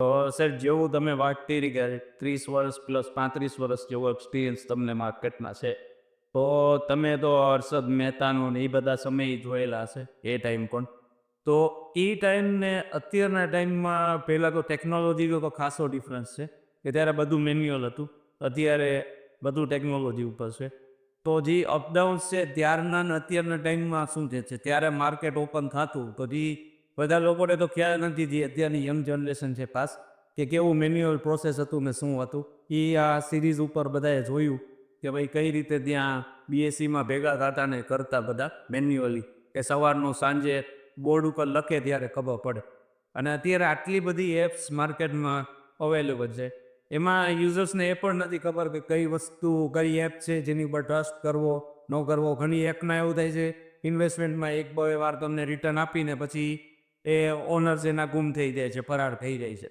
તો સર જેવું તમે વાત કરી કે 30 વર્ષ પ્લસ 35 વર્ષ જેવો એક્સપિરિયન્સ તમને માર્કેટમાં છે, તો તમે તો હર્ષદ મહેતાનો ને એ બધા સમય જોયેલા હશે એ ટાઈમ પણ. તો એ ટાઈમને અત્યારના ટાઈમમાં પહેલાં તો ટેકનોલોજીનો તો ખાસો ડિફરન્સ છે કે ત્યારે બધું મેન્યુઅલ હતું, અત્યારે બધું ટેકનોલોજી ઉપર છે. તો જે અપડાઉન્સ છે ત્યારના ને અત્યારના ટાઈમમાં શું છે ત્યારે માર્કેટ ઓપન થતું તો જે બધા લોકોને તો ખ્યાલ નથી, જે અત્યારની યંગ જનરેશન છે ખાસ, કે કેવું મેન્યુઅલ પ્રોસેસ હતું ને શું હતું. એ આ સિરીઝ ઉપર બધાએ જોયું કે ભાઈ કઈ રીતે ત્યાં બીએસસીમાં ભેગા થતા ને કરતા બધા મેન્યુઅલી, કે સવારનું સાંજે બોર્ડ ઉપર લખે ત્યારે ખબર પડે. અને અત્યારે આટલી બધી એપ્સ માર્કેટમાં અવેલેબલ છે, એમાં યુઝર્સને એ પણ નથી ખબર કે કઈ વસ્તુ કઈ એપ છે જેની ઉપર ટ્રસ્ટ કરવો ન કરવો. ઘણી એપમાં એવું થાય છે ઇન્વેસ્ટમેન્ટમાં એક બે વાર તમને રિટર્ન આપીને પછી એ ઓનર્સ એના ગુમ થઈ જાય છે, ફરાર થઈ જાય છે.